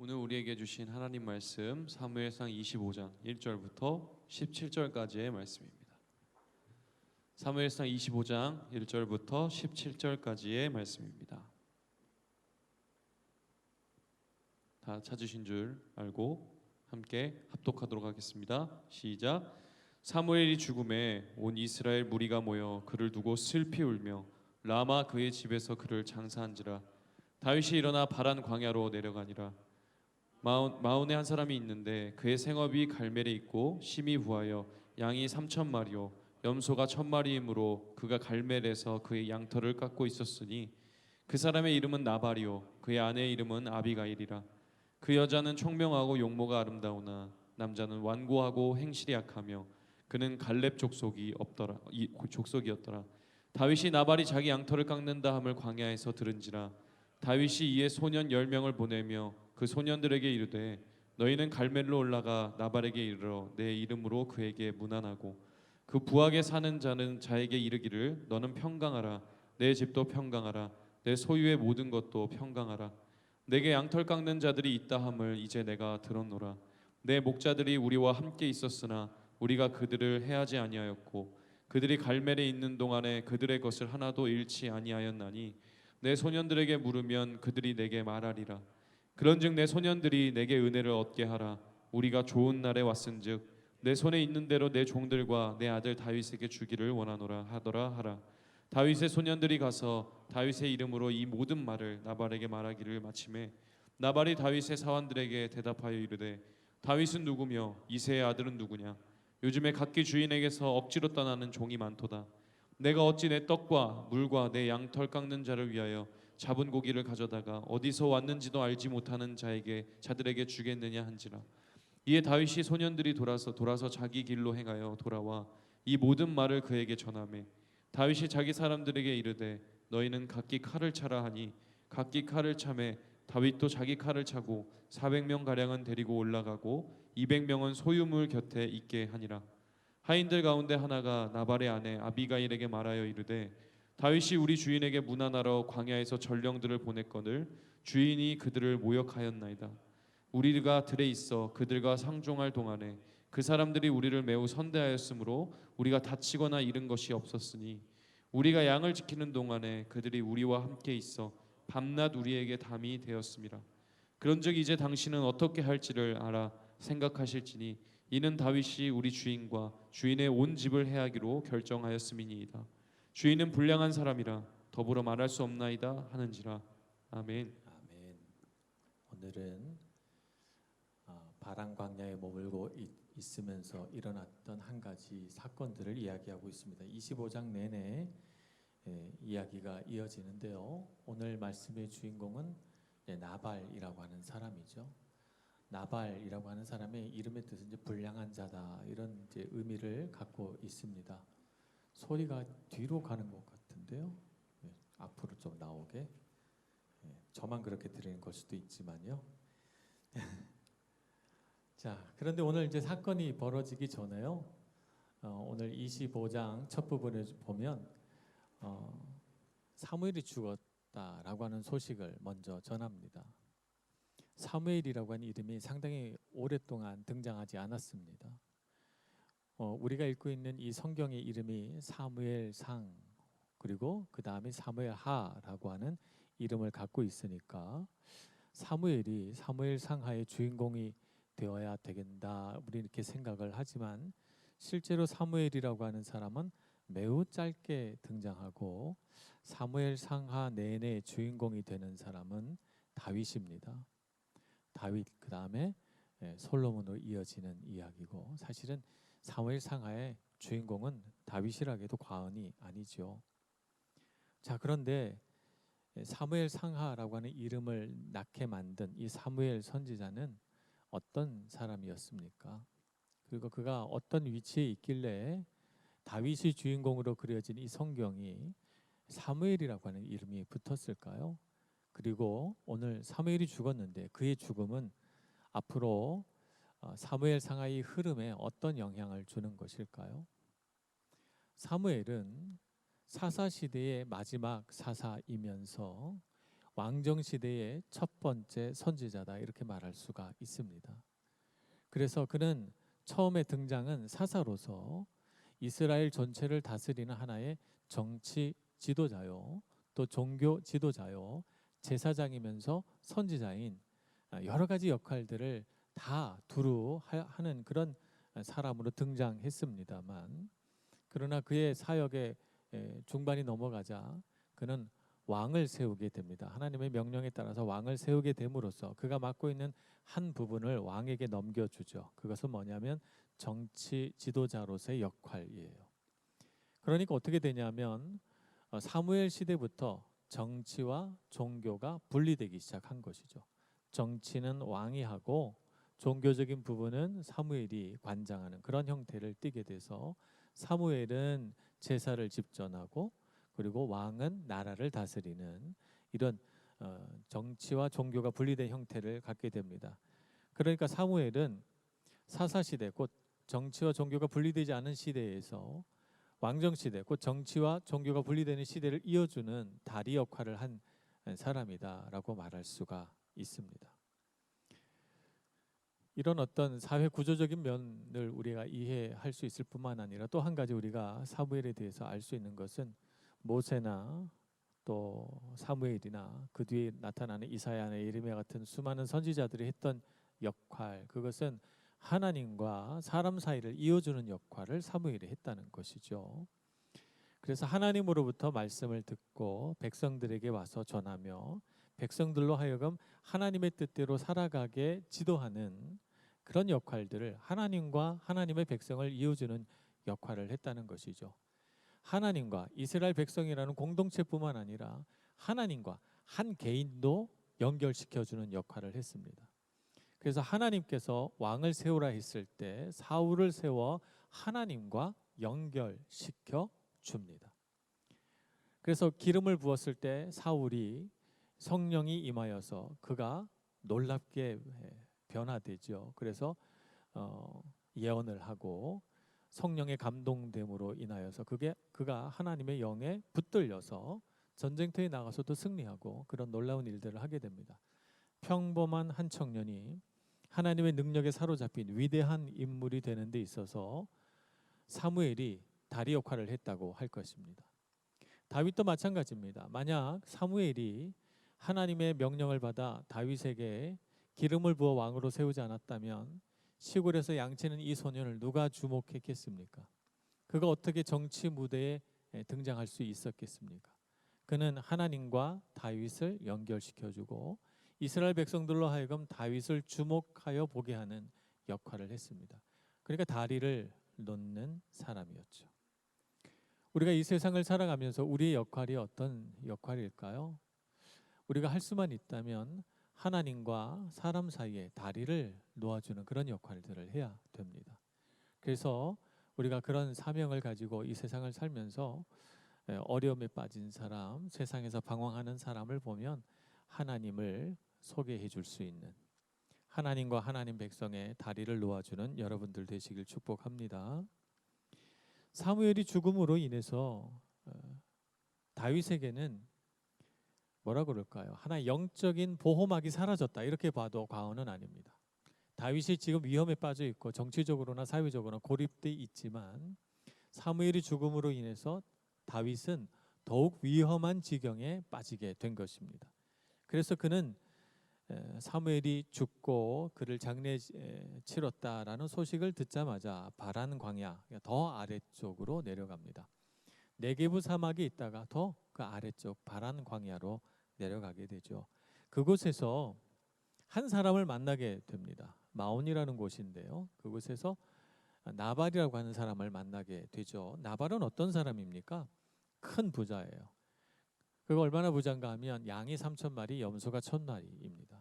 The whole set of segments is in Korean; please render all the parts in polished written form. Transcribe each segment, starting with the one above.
오늘 우리에게 주신 하나님 말씀 사무엘상 25장 1절부터 17절까지의 말씀입니다. 사무엘상 25장 1절부터 17절까지의 말씀입니다. 다 찾으신 줄 알고 함께 합독하도록 하겠습니다. 시작. 사무엘이 죽음에 온 이스라엘 무리가 모여 그를 두고 슬피 울며 라마 그의 집에서 그를 장사한지라. 다윗이 일어나 바란 광야로 내려가니라. 마온에 한 사람이 있는데 그의 생업이 갈멜에 있고 심히 부하여 양이 3,000마리요 염소가 1,000마리이므로 그가 갈멜에서 그의 양털을 깎고 있었으니 그 사람의 이름은 나발이요 그의 아내의 이름은 아비가일이라. 그 여자는 총명하고 용모가 아름다우나 남자는 완고하고 행실이 약하며 그는 갈렙 족속이었더라. 다윗이 나발이 자기 양털을 깎는다 함을 광야에서 들은지라. 다윗이 이에 소년 10명을 보내며 그 소년들에게 이르되 너희는 갈멜로 올라가 나발에게 이르러 내 이름으로 그에게 문안하고 그 부하게 사는 자에게 이르기를 너는 평강하라. 내 집도 평강하라. 내 소유의 모든 것도 평강하라. 내게 양털 깎는 자들이 있다 함을 이제 내가 들었노라. 내 목자들이 우리와 함께 있었으나 우리가 그들을 해하지 아니하였고 그들이 갈멜에 있는 동안에 그들의 것을 하나도 잃지 아니하였나니 내 소년들에게 물으면 그들이 내게 말하리라. 그런즉 내 소년들이 내게 은혜를 얻게 하라. 우리가 좋은 날에 왔은즉 내 손에 있는 대로 내 종들과 내 아들 다윗에게 주기를 원하노라 하더라 하라. 다윗의 소년들이 가서 다윗의 이름으로 이 모든 말을 나발에게 말하기를 마침에 나발이 다윗의 사환들에게 대답하여 이르되 다윗은 누구며 이새의 아들은 누구냐. 요즘에 각기 주인에게서 억지로 떠나는 종이 많도다. 내가 어찌 내 떡과 물과 내 양털 깎는 자를 위하여 잡은 고기를 가져다가 어디서 왔는지도 알지 못하는 자들에게 주겠느냐 한지라. 이에 다윗이 소년들이 돌아서 자기 길로 행하여 돌아와 이 모든 말을 그에게 전하매 다윗이 자기 사람들에게 이르되 너희는 각기 칼을 차라 하니 각기 칼을 차매 다윗도 자기 칼을 차고 400명 가량은 데리고 올라가고 200명은 소유물 곁에 있게 하니라. 하인들 가운데 하나가 나발의 아내 아비가일에게 말하여 이르되 다윗이 우리 주인에게 문안하러 광야에서 전령들을 보냈거늘 주인이 그들을 모욕하였나이다. 우리가 들에 있어 그들과 상종할 동안에 그 사람들이 우리를 매우 선대하였으므로 우리가 다치거나 잃은 것이 없었으니 우리가 양을 지키는 동안에 그들이 우리와 함께 있어 밤낮 우리에게 담이 되었음이라. 그런즉 이제 당신은 어떻게 할지를 알아 생각하실지니 이는 다윗이 우리 주인과 주인의 온 집을 해하기로 결정하였음이니이다. 주인은 불량한 사람이라 더불어 말할 수 없나이다 하는지라. 아멘. 아멘. 오늘은 바란 광야에 머물고 있으면서 일어났던 한 가지 사건들을 이야기하고 있습니다. 25장 내내 이야기가 이어지는데요. 오늘 말씀의 주인공은 나발이라고 하는 사람이죠. 나발이라고 하는 사람의 이름의 뜻은 이제 불량한 자다 이런 이제 의미를 갖고 있습니다. 소리가 뒤로 가는 것 같은데요. 앞으로 좀 나오게. 저만 그렇게 들리는 걸 수도 있지만요. 자, 그런데 오늘 이제 사건이 벌어지기 전에요. 오늘 25장 첫 부분을 보면 사무엘이 죽었다라고 하는 소식을 먼저 전합니다. 사무엘이라고 하는 이름이 상당히 오랫동안 등장하지 않았습니다. 우리가 읽고 있는 이 성경의 이름이 사무엘상 그리고 그 다음에 사무엘하라고 하는 이름을 갖고 있으니까 사무엘이 사무엘상하의 주인공이 되어야 되겠다 우리 이렇게 생각을 하지만 실제로 사무엘이라고 하는 사람은 매우 짧게 등장하고 사무엘상하 내내 주인공이 되는 사람은 다윗입니다. 다윗 그 다음에 솔로몬으로 이어지는 이야기고 사실은 사무엘상하의 주인공은 다윗이라 해도 과언이 아니죠. 자, 그런데 사무엘상하라고 하는 이름을 낳게 만든 이 사무엘 선지자는 어떤 사람이었습니까? 그리고 그가 어떤 위치에 있길래 다윗이 주인공으로 그려진 이 성경이 사무엘이라고 하는 이름이 붙었을까요? 그리고 오늘 사무엘이 죽었는데 그의 죽음은 앞으로 사무엘상하의 흐름에 어떤 영향을 주는 것일까요? 사무엘은 사사시대의 마지막 사사이면서 왕정 시대의 첫 번째 선지자다 이렇게 말할 수가 있습니다. 그래서 그는 처음에 등장은 사사로서 이스라엘 전체를 다스리는 하나의 정치 지도자요, 또 종교 지도자요, 제사장이면서 선지자인 여러 가지 역할들을 다 두루 하는 그런 사람으로 등장했습니다만, 그러나 그의 사역의 중반이 넘어가자 그는 왕을 세우게 됩니다. 하나님의 명령에 따라서 왕을 세우게 됨으로써 그가 맡고 있는 한 부분을 왕에게 넘겨주죠. 그것은 뭐냐면 정치 지도자로서의 역할이에요. 그러니까 어떻게 되냐면 사무엘 시대부터 정치와 종교가 분리되기 시작한 것이죠. 정치는 왕이 하고 종교적인 부분은 사무엘이 관장하는 그런 형태를 띠게 돼서 사무엘은 제사를 집전하고 그리고 왕은 나라를 다스리는 이런 정치와 종교가 분리된 형태를 갖게 됩니다. 그러니까 사무엘은 사사시대 곧 정치와 종교가 분리되지 않은 시대에서 왕정시대 곧 정치와 종교가 분리되는 시대를 이어주는 다리 역할을 한 사람이다라고 말할 수가 있습니다. 이런 어떤 사회 구조적인 면을 우리가 이해할 수 있을 뿐만 아니라 또 한 가지 우리가 사무엘에 대해서 알 수 있는 것은 모세나 또 사무엘이나 그 뒤에 나타나는 이사야나 예레미야 같은 수많은 선지자들이 했던 역할, 그것은 하나님과 사람 사이를 이어주는 역할을 사무엘이 했다는 것이죠. 그래서 하나님으로부터 말씀을 듣고 백성들에게 와서 전하며 백성들로 하여금 하나님의 뜻대로 살아가게 지도하는 그런 역할들을, 하나님과 하나님의 백성을 이어주는 역할을 했다는 것이죠. 하나님과 이스라엘 백성이라는 공동체뿐만 아니라 하나님과 한 개인도 연결시켜주는 역할을 했습니다. 그래서 하나님께서 왕을 세우라 했을 때 사울을 세워 하나님과 연결시켜 줍니다. 그래서 기름을 부었을 때 사울이 성령이 임하여서 그가 놀랍게 변화되죠. 그래서 예언을 하고 성령의 감동됨으로 인하여서 그가 하나님의 영에 붙들려서 전쟁터에 나가서도 승리하고 그런 놀라운 일들을 하게 됩니다. 평범한 한 청년이 하나님의 능력에 사로잡힌 위대한 인물이 되는 데 있어서 사무엘이 다리 역할을 했다고 할 것입니다. 다윗도 마찬가지입니다. 만약 사무엘이 하나님의 명령을 받아 다윗에게 기름을 부어 왕으로 세우지 않았다면 시골에서 양치는 이 소년을 누가 주목했겠습니까? 그가 어떻게 정치 무대에 등장할 수 있었겠습니까? 그는 하나님과 다윗을 연결시켜주고 이스라엘 백성들로 하여금 다윗을 주목하여 보게 하는 역할을 했습니다. 그러니까 다리를 놓는 사람이었죠. 우리가 이 세상을 살아가면서 우리의 역할이 어떤 역할일까요? 우리가 할 수만 있다면 하나님과 사람 사이에 다리를 놓아주는 그런 역할들을 해야 됩니다. 그래서 우리가 그런 사명을 가지고 이 세상을 살면서 어려움에 빠진 사람, 세상에서 방황하는 사람을 보면 하나님을 소개해 줄 수 있는, 하나님과 하나님 백성의 다리를 놓아주는 여러분들 되시길 축복합니다. 사무엘이 죽음으로 인해서 다윗에게는 뭐라 그럴까요? 하나의 영적인 보호막이 사라졌다 이렇게 봐도 과언은 아닙니다. 다윗이 지금 위험에 빠져 있고 정치적으로나 사회적으로나 고립돼 있지만 사무엘이 죽음으로 인해서 다윗은 더욱 위험한 지경에 빠지게 된 것입니다. 그래서 그는 사무엘이 죽고 그를 장례 치렀다라는 소식을 듣자마자 바란 광야 더 아래쪽으로 내려갑니다. 네게부 사막에 있다가 더 그 아래쪽 바란 광야로 내려가게 되죠. 그곳에서 한 사람을 만나게 됩니다. 마온이라는 곳인데요. 그곳에서 나발이라고 하는 사람을 만나게 되죠. 나발은 어떤 사람입니까? 큰 부자예요. 그가 얼마나 부자인가 하면 양이 3,000마리, 염소가 1,000마리입니다.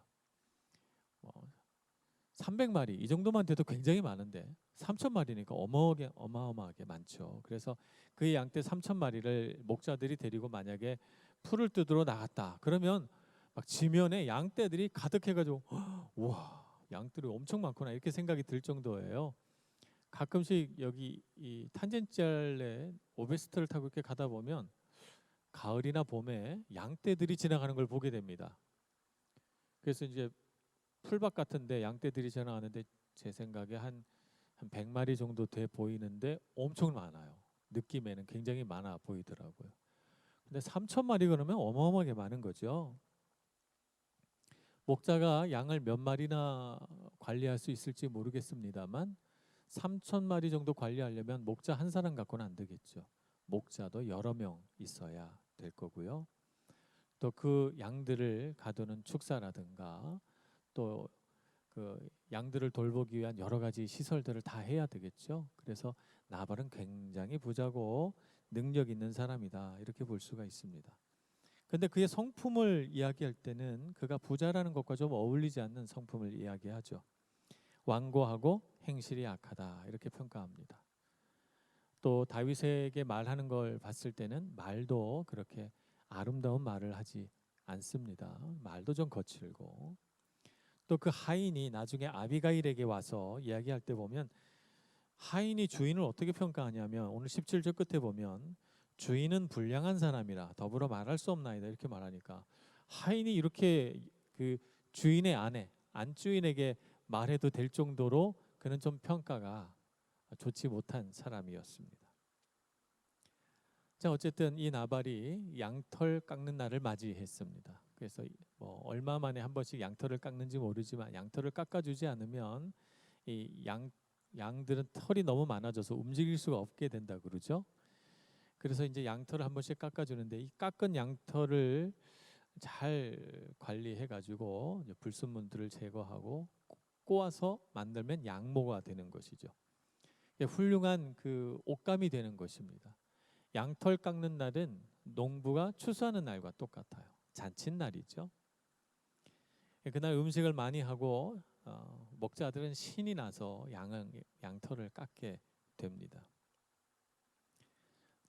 300마리 이 정도만 돼도 굉장히 많은데 3,000마리니까 어마어마하게 많죠. 그래서 그의 양떼 3,000마리를 목자들이 데리고 만약에 풀을 뜯으러 나갔다. 그러면 막 지면에 양떼들이 가득해가지고 와 양들이 엄청 많구나 이렇게 생각이 들 정도예요. 가끔씩 여기 이 탄젠짤에 오베스트를 타고 이렇게 가다 보면 가을이나 봄에 양떼들이 지나가는 걸 보게 됩니다. 그래서 이제 풀밭 같은데 양떼들이 지나가는데 제 생각에 한 100마리 정도 돼 보이는데 엄청 많아요. 느낌에는 굉장히 많아 보이더라고요. 근데 3,000마리 그러면 어마어마하게 많은 거죠. 목자가 양을 몇 마리나 관리할 수 있을지 모르겠습니다만 3,000마리 정도 관리하려면 목자 한 사람 갖고는 안 되겠죠. 목자도 여러 명 있어야 될 거고요. 또 그 양들을 가두는 축사라든가 또 그 양들을 돌보기 위한 여러 가지 시설들을 다 해야 되겠죠. 그래서 나발은 굉장히 부자고 능력 있는 사람이다 이렇게 볼 수가 있습니다. 근데 그의 성품을 이야기할 때는 그가 부자라는 것과 좀 어울리지 않는 성품을 이야기하죠. 완고하고 행실이 악하다 이렇게 평가합니다. 또 다윗에게 말하는 걸 봤을 때는 말도 그렇게 아름다운 말을 하지 않습니다. 말도 좀 거칠고 또 그 하인이 나중에 아비가일에게 와서 이야기할 때 보면 하인이 주인을 어떻게 평가하냐면 오늘 17절 끝에 보면 주인은 불량한 사람이라 더불어 말할 수 없나이다 이렇게 말하니까 하인이 이렇게 그 주인의 아내 안주인에게 말해도 될 정도로 그는 좀 평가가 좋지 못한 사람이었습니다. 자 어쨌든 이 나발이 양털 깎는 날을 맞이했습니다. 그래서 뭐 얼마 만에 한 번씩 양털을 깎는지 모르지만 양털을 깎아주지 않으면 이 양들은 털이 너무 많아져서 움직일 수가 없게 된다 그러죠. 그래서 이제 양털을 한 번씩 깎아주는데 이 깎은 양털을 잘 관리해 가지고 불순물들을 제거하고 꼬아서 만들면 양모가 되는 것이죠. 훌륭한 그 옷감이 되는 것입니다. 양털 깎는 날은 농부가 추수하는 날과 똑같아요. 잔칫날이죠. 그날 음식을 많이 하고 목자들은 신이 나서 양털을 깎게 됩니다.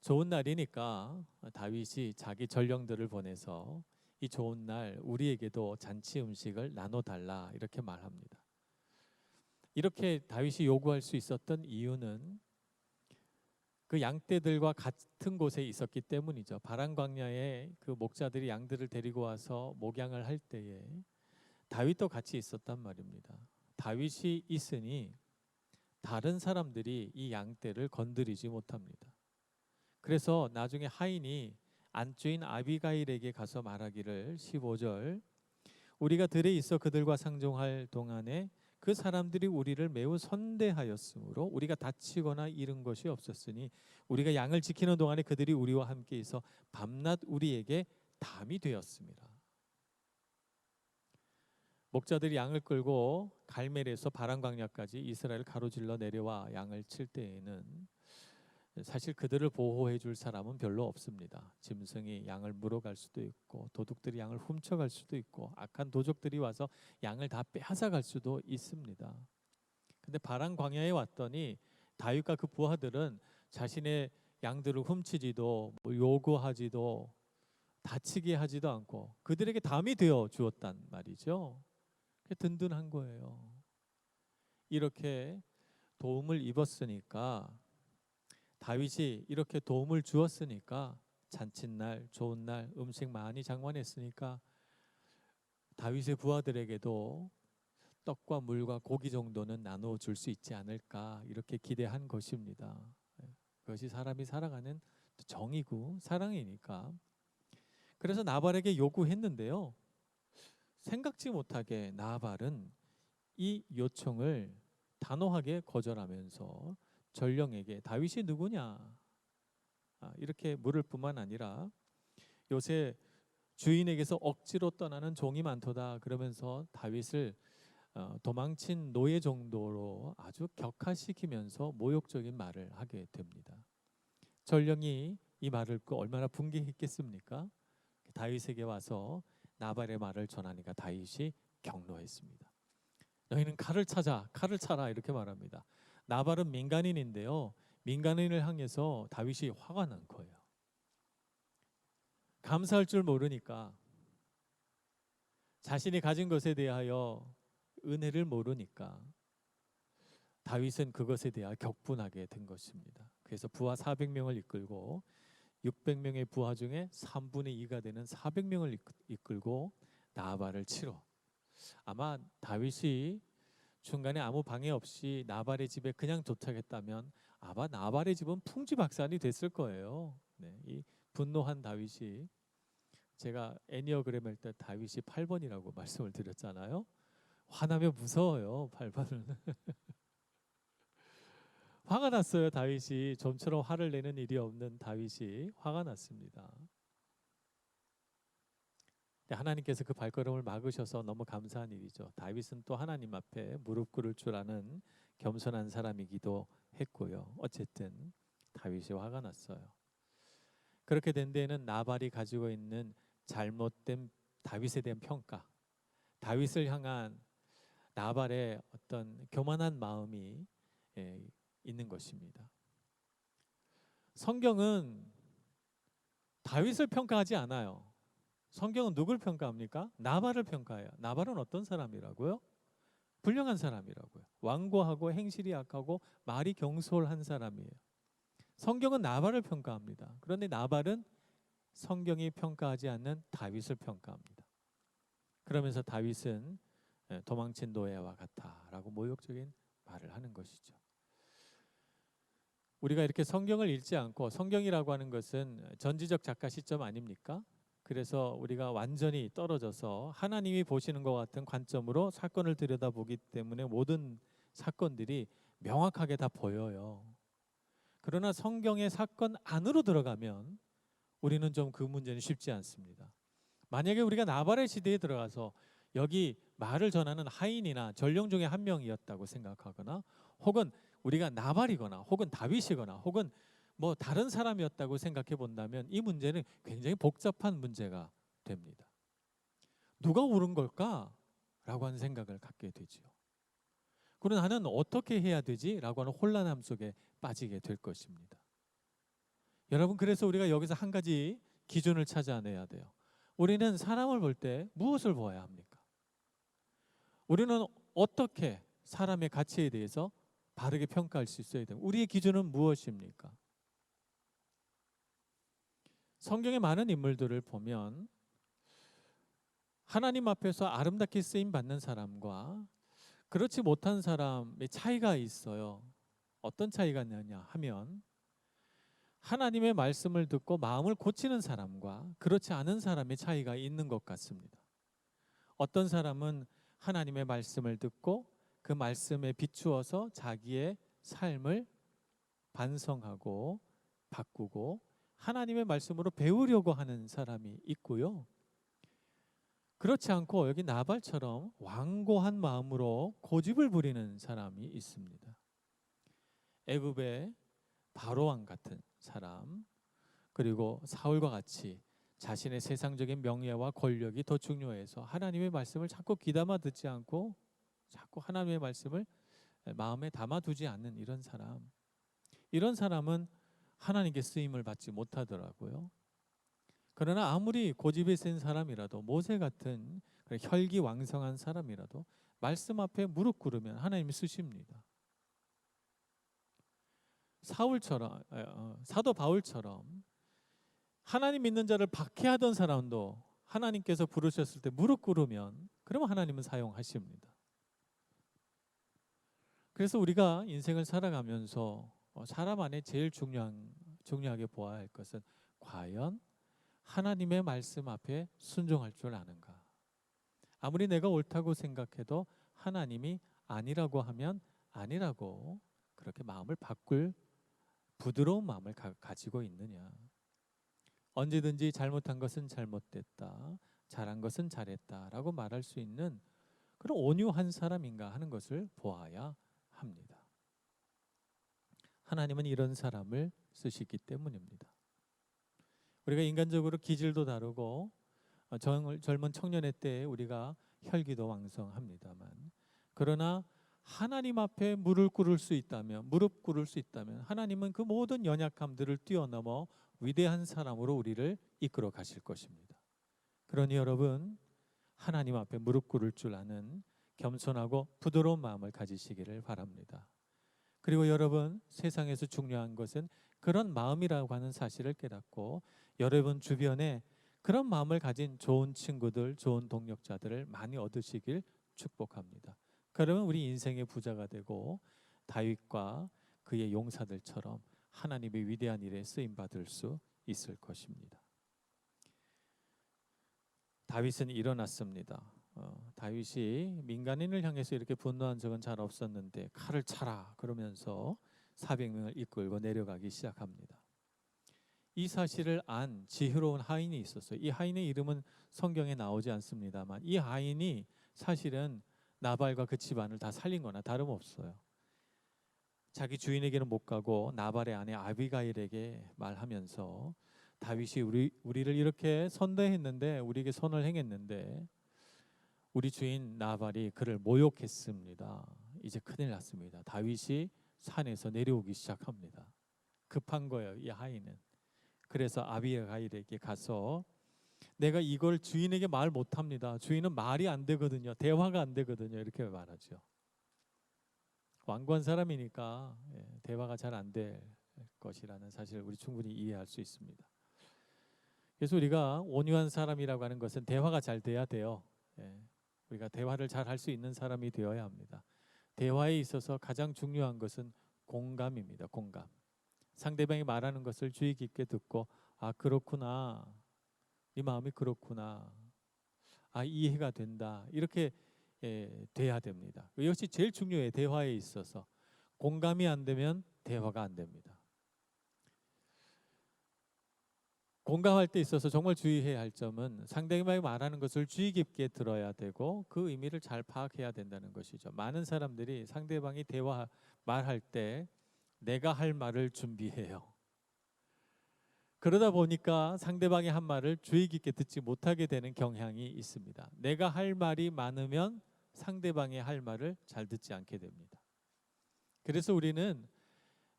좋은 날이니까 다윗이 자기 전령들을 보내서 이 좋은 날 우리에게도 잔치 음식을 나눠달라 이렇게 말합니다. 이렇게 다윗이 요구할 수 있었던 이유는 그 양떼들과 같은 곳에 있었기 때문이죠. 바란 광야에 그 목자들이 양들을 데리고 와서 목양을 할 때에 다윗도 같이 있었단 말입니다. 다윗이 있으니 다른 사람들이 이 양떼를 건드리지 못합니다. 그래서 나중에 하인이 안주인 아비가일에게 가서 말하기를 15절 우리가 들에 있어 그들과 상종할 동안에 그 사람들이 우리를 매우 선대하였으므로 우리가 다치거나 잃은 것이 없었으니 우리가 양을 지키는 동안에 그들이 우리와 함께 있어 밤낮 우리에게 담이 되었습니다. 목자들이 양을 끌고 갈멜에서 바란 광야까지 이스라엘 가로질러 내려와 양을 칠 때에는 사실 그들을 보호해 줄 사람은 별로 없습니다. 짐승이 양을 물어갈 수도 있고 도둑들이 양을 훔쳐갈 수도 있고 악한 도적들이 와서 양을 다 빼앗아갈 수도 있습니다. 근데 바란 광야에 왔더니 다윗과 그 부하들은 자신의 양들을 훔치지도 요구하지도 다치게 하지도 않고 그들에게 담이 되어 주었단 말이죠. 든든한 거예요. 이렇게 도움을 입었으니까 다윗이 이렇게 도움을 주었으니까 잔칫날 좋은 날 음식 많이 장만했으니까 다윗의 부하들에게도 떡과 물과 고기 정도는 나누어 줄 수 있지 않을까 이렇게 기대한 것입니다. 그것이 사람이 살아가는 정이고 사랑이니까. 그래서 나발에게 요구했는데요. 생각지 못하게 나발은 이 요청을 단호하게 거절하면서 전령에게 다윗이 누구냐 이렇게 물을 뿐만 아니라 요새 주인에게서 억지로 떠나는 종이 많도다 그러면서 다윗을 도망친 노예 정도로 아주 격하시키면서 모욕적인 말을 하게 됩니다. 전령이 이 말을 듣고 얼마나 분개했겠습니까? 다윗에게 와서 나발의 말을 전하니까 다윗이 경노했습니다. 너희는 칼을 찾아, 칼을 차라 이렇게 말합니다. 나발은 민간인인데요. 민간인을 향해서 다윗이 화가 난 거예요. 감사할 줄 모르니까 자신이 가진 것에 대하여 은혜를 모르니까 다윗은 그것에 대하여 격분하게 된 것입니다. 그래서 부하 400명을 이끌고 600명의 부하 중에 3분의 2가 되는 400명을 이끌고 나발을 치러. 아마 다윗이 중간에 아무 방해 없이 나발의 집에 그냥 도착했다면 아마 나발의 집은 풍지박산이 됐을 거예요. 네, 이 분노한 다윗이, 제가 애니어그램 할 때 다윗이 8번이라고 말씀을 드렸잖아요. 화나면 무서워요. 8번은. 화가 났어요. 다윗이. 좀처럼 화를 내는 일이 없는 다윗이 화가 났습니다. 하나님께서 그 발걸음을 막으셔서 너무 감사한 일이죠. 다윗은 또 하나님 앞에 무릎 꿇을 줄 아는 겸손한 사람이기도 했고요. 어쨌든 다윗이 화가 났어요. 그렇게 된 데에는 나발이 가지고 있는 잘못된 다윗에 대한 평가, 다윗을 향한 나발의 어떤 교만한 마음이 있는 것입니다. 성경은 다윗을 평가하지 않아요. 성경은 누굴 평가합니까? 나발을 평가해요. 나발은 어떤 사람이라고요? 불량한 사람이라고요. 완고하고 행실이 악하고 말이 경솔한 사람이에요. 성경은 나발을 평가합니다. 그런데 나발은 성경이 평가하지 않는 다윗을 평가합니다. 그러면서 다윗은 도망친 노예와 같아라고 모욕적인 말을 하는 것이죠. 우리가 이렇게 성경을 읽지 않고, 성경이라고 하는 것은 전지적 작가 시점 아닙니까? 그래서 우리가 완전히 떨어져서 하나님이 보시는 것 같은 관점으로 사건을 들여다보기 때문에 모든 사건들이 명확하게 다 보여요. 그러나 성경의 사건 안으로 들어가면 우리는 좀 그 문제는 쉽지 않습니다. 만약에 우리가 나발의 시대에 들어가서 여기 말을 전하는 하인이나 전령 중에 한 명이었다고 생각하거나, 혹은 우리가 나발이거나 혹은 다윗이거나 혹은 뭐 다른 사람이었다고 생각해 본다면 이 문제는 굉장히 복잡한 문제가 됩니다. 누가 옳은 걸까? 라고 하는 생각을 갖게 되지요. 그러나 나는 어떻게 해야 되지? 라고 하는 혼란함 속에 빠지게 될 것입니다. 여러분, 그래서 우리가 여기서 한 가지 기준을 찾아내야 돼요. 우리는 사람을 볼 때 무엇을 보아야 합니까? 우리는 어떻게 사람의 가치에 대해서 바르게 평가할 수 있어야 돼요. 우리의 기준은 무엇입니까? 성경의 많은 인물들을 보면 하나님 앞에서 아름답게 쓰임 받는 사람과 그렇지 못한 사람의 차이가 있어요. 어떤 차이가 있느냐 하면, 하나님의 말씀을 듣고 마음을 고치는 사람과 그렇지 않은 사람의 차이가 있는 것 같습니다. 어떤 사람은 하나님의 말씀을 듣고 그 말씀에 비추어서 자기의 삶을 반성하고 바꾸고 하나님의 말씀으로 배우려고 하는 사람이 있고요. 그렇지 않고 여기 나발처럼 완고한 마음으로 고집을 부리는 사람이 있습니다. 애굽의 바로왕 같은 사람, 그리고 사울과 같이 자신의 세상적인 명예와 권력이 더 중요해서 하나님의 말씀을 자꾸 귀담아 듣지 않고 자꾸 하나님의 말씀을 마음에 담아두지 않는 이런 사람은 하나님께 쓰임을 받지 못하더라고요. 그러나 아무리 고집이 센 사람이라도, 모세 같은 혈기왕성한 사람이라도 말씀 앞에 무릎 꿇으면 하나님이 쓰십니다. 사도 바울처럼 하나님 믿는 자를 박해하던 사람도 하나님께서 부르셨을 때 무릎 꿇으면 그러면 하나님은 사용하십니다. 그래서 우리가 인생을 살아가면서 사람 안에 제일 중요하게 보아야 할 것은 과연 하나님의 말씀 앞에 순종할 줄 아는가. 아무리 내가 옳다고 생각해도 하나님이 아니라고 하면 아니라고 그렇게 마음을 바꿀 부드러운 마음을 가지고 있느냐. 언제든지 잘못한 것은 잘못됐다, 잘한 것은 잘했다라고 말할 수 있는 그런 온유한 사람인가 하는 것을 보아야 합니다. 하나님은 이런 사람을 쓰시기 때문입니다. 우리가 인간적으로 기질도 다르고 젊은 청년의 때에 우리가 혈기도 왕성합니다만, 그러나 하나님 앞에 무릎 꿇을 수 있다면 하나님은 그 모든 연약함들을 뛰어넘어 위대한 사람으로 우리를 이끌어 가실 것입니다. 그러니 여러분, 하나님 앞에 무릎 꿇을 줄 아는 겸손하고 부드러운 마음을 가지시기를 바랍니다. 그리고 여러분, 세상에서 중요한 것은 그런 마음이라고 하는 사실을 깨닫고 여러분 주변에 그런 마음을 가진 좋은 친구들, 좋은 동력자들을 많이 얻으시길 축복합니다. 그러면 우리 인생의 부자가 되고 다윗과 그의 용사들처럼 하나님의 위대한 일에 쓰임 받을 수 있을 것입니다. 다윗은 일어났습니다. 다윗이 민간인을 향해서 이렇게 분노한 적은 잘 없었는데 칼을 차라 그러면서 400명을 이끌고 내려가기 시작합니다. 이 사실을 안 지혜로운 하인이 있었어요. 이 하인의 이름은 성경에 나오지 않습니다만 이 하인이 사실은 나발과 그 집안을 다 살린 거나 다름없어요. 자기 주인에게는 못 가고 나발의 아내 아비가일에게 말하면서 다윗이 우리를 이렇게 선대했는데 우리에게 선을 행했는데 우리 주인 나발이 그를 모욕했습니다. 이제 큰일 났습니다. 다윗이 산에서 내려오기 시작합니다. 급한 거예요, 이 하인은. 그래서 아비가일에게 가서 내가 이걸 주인에게 말 못합니다. 주인은 말이 안 되거든요. 대화가 안 되거든요. 이렇게 말하죠. 완고한 사람이니까 대화가 잘 안 될 것이라는 사실을 우리 충분히 이해할 수 있습니다. 그래서 우리가 온유한 사람이라고 하는 것은 대화가 잘 돼야 돼요. 우리가 대화를 잘 할 수 있는 사람이 되어야 합니다. 대화에 있어서 가장 중요한 것은 공감입니다. 공감. 상대방이 말하는 것을 주의 깊게 듣고 아 그렇구나. 네 마음이 그렇구나. 아 이해가 된다. 이렇게 돼야 됩니다. 이것이 제일 중요해요. 대화에 있어서. 공감이 안 되면 대화가 안 됩니다. 공감할 때 있어서 정말 주의해야 할 점은 상대방이 말하는 것을 주의 깊게 들어야 되고 그 의미를 잘 파악해야 된다는 것이죠. 많은 사람들이 상대방이 말할 때 내가 할 말을 준비해요. 그러다 보니까 상대방이 한 말을 주의 깊게 듣지 못하게 되는 경향이 있습니다. 내가 할 말이 많으면 상대방이 할 말을 잘 듣지 않게 됩니다. 그래서 우리는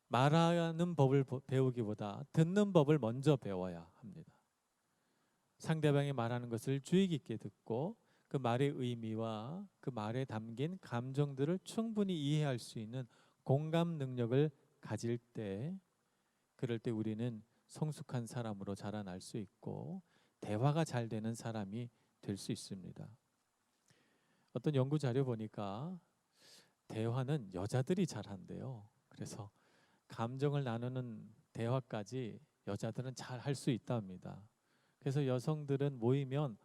말하는 법을 배우기보다 듣는 법을 먼저 배워야 합니다. 상대방이 말하는 것을 주의 깊게 듣고 그 말의 의미와 그 말에 담긴 감정들을 충분히 이해할 수 있는 공감 능력을 가질 때 그럴 때 우리는 성숙한 사람으로 자라날 수 있고 대화가 잘 되는 사람이 될 수 있습니다. 어떤 연구 자료 보니까 대화는 여자들이 잘한대요. 그래서 감정을 나누는 대화까지 여자들은 잘 할 수 있답니다. 그래서 여성들은 모이면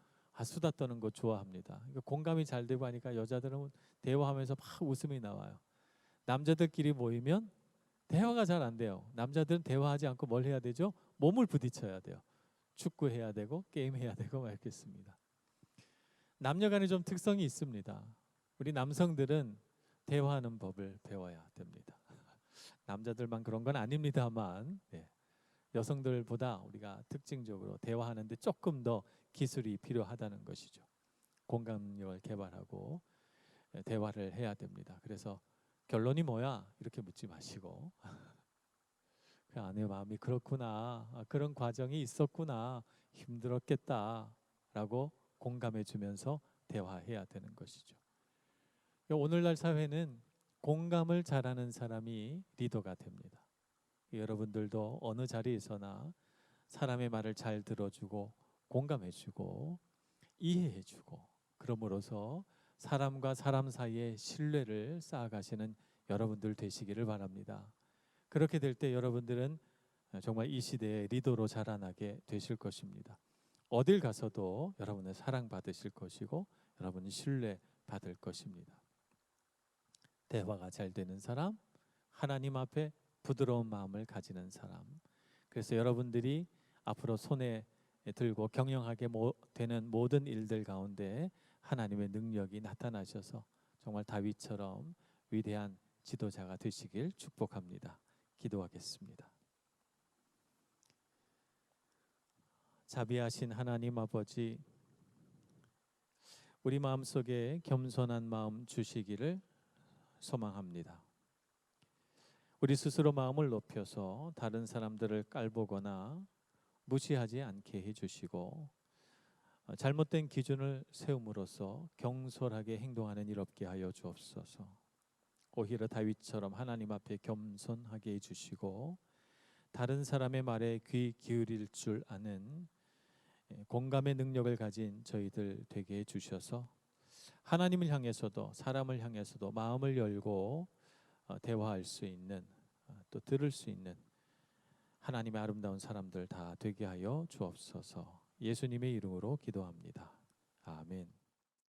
수다 떠는 거 좋아합니다. 그러니까 공감이 잘 되고 하니까 여자들은 대화하면서 막 웃음이 나와요. 남자들끼리 모이면 대화가 잘 안 돼요. 남자들은 대화하지 않고 뭘 해야 되죠? 몸을 부딪혀야 돼요. 축구해야 되고 게임해야 되고 막 이렇겠습니다. 남녀 간에 좀 특성이 있습니다. 우리 남성들은 대화하는 법을 배워야 됩니다. 남자들만 그런 건 아닙니다만 여성들보다 우리가 특징적으로 대화하는데 조금 더 기술이 필요하다는 것이죠. 공감력을 개발하고 대화를 해야 됩니다. 그래서 결론이 뭐야? 이렇게 묻지 마시고 그 아내 마음이 그렇구나. 그런 과정이 있었구나. 힘들었겠다라고 공감해 주면서 대화해야 되는 것이죠. 오늘날 사회는 공감을 잘하는 사람이 리더가 됩니다. 여러분들도 어느 자리에서나 사람의 말을 잘 들어주고 공감해주고 이해해주고 그럼으로써 사람과 사람 사이의 신뢰를 쌓아가시는 여러분들 되시기를 바랍니다. 그렇게 될 때 여러분들은 정말 이 시대의 리더로 자라나게 되실 것입니다. 어딜 가서도 여러분은 사랑받으실 것이고 여러분은 신뢰받을 것입니다. 대화가 잘 되는 사람, 하나님 앞에 부드러운 마음을 가지는 사람. 그래서 여러분들이 앞으로 손에 들고 경영하게 되는 모든 일들 가운데 하나님의 능력이 나타나셔서 정말 다윗처럼 위대한 지도자가 되시길 축복합니다. 기도하겠습니다. 자비하신 하나님 아버지, 우리 마음속에 겸손한 마음 주시기를 소망합니다. 우리 스스로 마음을 높여서 다른 사람들을 깔보거나 무시하지 않게 해주시고 잘못된 기준을 세움으로써 경솔하게 행동하는 일 없게 하여 주옵소서. 오히려 다윗처럼 하나님 앞에 겸손하게 해주시고 다른 사람의 말에 귀 기울일 줄 아는 공감의 능력을 가진 저희들 되게 해주셔서 하나님을 향해서도 사람을 향해서도 마음을 열고 대화할 수 있는 또 들을 수 있는 하나님의 아름다운 사람들 다 되게 하여 주옵소서. 예수님의 이름으로 기도합니다. 아멘.